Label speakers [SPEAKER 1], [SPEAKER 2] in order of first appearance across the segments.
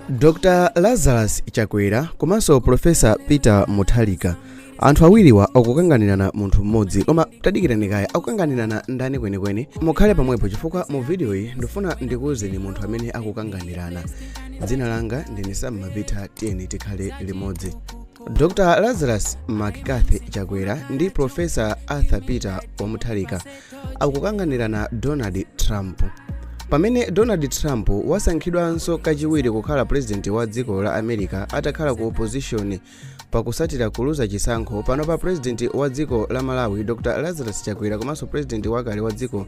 [SPEAKER 1] Dr. Lazarus Chakwera komanso Profesa Peter Mutharika anthu awiriwa akukanganirana munthu mmodzi koma tadikirani kaya akukanganirana ndani kwenikweni. Mukhale pamwepo chifukwa mu video iyi ndifuna ndikuwuzeni munthu amene akukanganirana. Dzina langa ndine Mutharika, tiyeni tikhale limodzi. Dr. Lazarus Chakwera ndi Profesa Peter Mutharika akukanganirana Donald Trump. Pamene Donald Trump wasankhidwanso kachiwiri kukhala president wa dziko la America atakhala ku opposition pakusatira kuluza chisankho pano pa president wa dziko la Malawi Dr. Lazarus Chakwera komanso president wakale wa dziko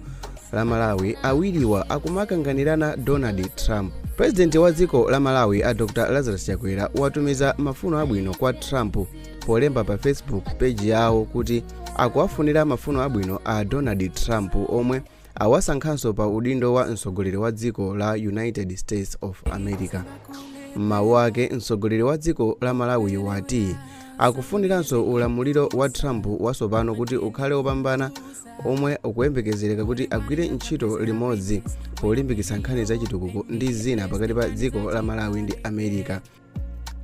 [SPEAKER 1] la Malawi awiriwa akumakanganirana Donald Trump. President wa dziko la Malawi Dr. Lazarus Chakwera watumiza mafuno abwino kwa Trump polemba pa Facebook page yawo kuti akuwafunira mafuno abwino a Donald Trump omwe awasankhanso pa udindo wa mtsogoleri wa dziko la United States of America. Mawu ake mtsogoleri wa dziko la Malawi wati akufuniranso ulamuliro wa Trump wasopano kuti ukhale opambana omwe ukuyembekezereka kuti agwire ntchito limodzi polimbikitsa nkhani za chitukuko ndi zina pakati pa dziko la Malawi ndi America.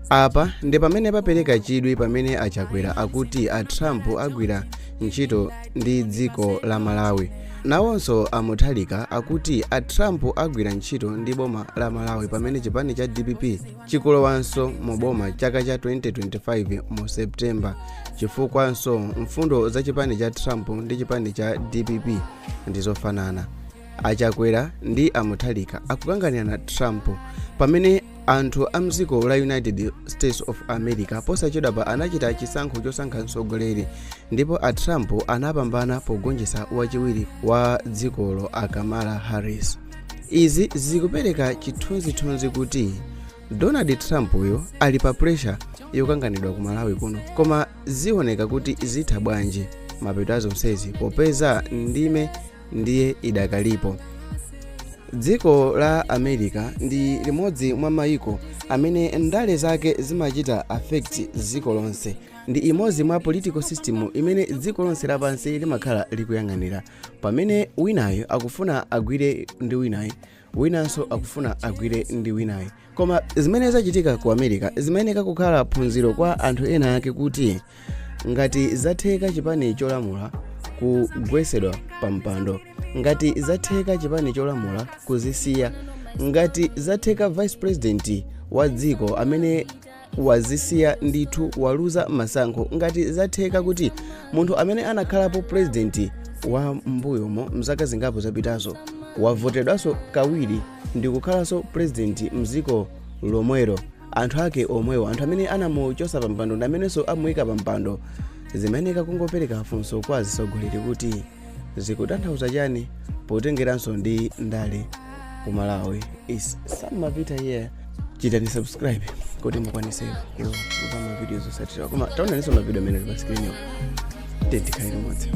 [SPEAKER 1] Apa ndi pamene papereka chidwi pamene Chakwera akuti Trump agwira ntchito ndi dziko la Malawi. Nawonso Mutharika akuti Trump agwira ntchito ndi boma la Malawi pamene chipani cha DPP chikulowanso mu boma chaka cha 2025 mu September, chifukwanso mfundo za chipani cha Trump ndi chipani cha DPP ndizofanana. Chakwera ndi Mutharika akukanganirana Trump pamene anthu a mdziko la United States of America posachedwapa anachita chisankho chosankha mtsogoleri ndipo Trump anapambana pogonjetsa wachiwiri wa dzikolo Kamala Harris. Izi zikupereka chithunzithunzi kuti Donald Trump uyo ali pa pressure yokanganidwa ku Malawi kuno, koma zioneka kuti zitha bwanji mapeto azonsezi popeza ndime ndiye idakalipo. Dziko la America ndi limodzi mwa mayiko amene ndale zake zimachita affect dziko lonse. Ndi imodzi mwa political system imene dziko lonse lapansi limakhala likuyang'anira. Pamene winayo akufuna agwire ndi winayo, winanso akufuna agwire ndi winayo. Koma zimene zachitika ku America zimayeneka kukhala phunziro kwa anthu ena ake kuti ngati zatheka chipani cholamula kugwesedwa pa mpando, ngati zatheka chipani cholamula kuzisiya, ngati zatheka vice president wa dziko amene wazisiya ndithu waluza masankho, ngati zatheka kuti munthu amene anakhalapo president wa mbuyomo mzaka zingapo zapitazo wavotedwanso kawiri ndi kukhalanso president mziko lomwero, anthu ake omwewo, anthu amene anamuchosa pa mpando ndi amenenso amuyika pa mpando, zimeneka kungopereka funso kwa atsogoleri kuti zikutanthauza chani potengeranso ndi ndale ku Malawi. Is Mutharika here. Chitani subscribe kuti mukwanise kuona mavideo zotsatira, koma taonaninso mavideo amene ali pa screen yo. Tikhale limodzi.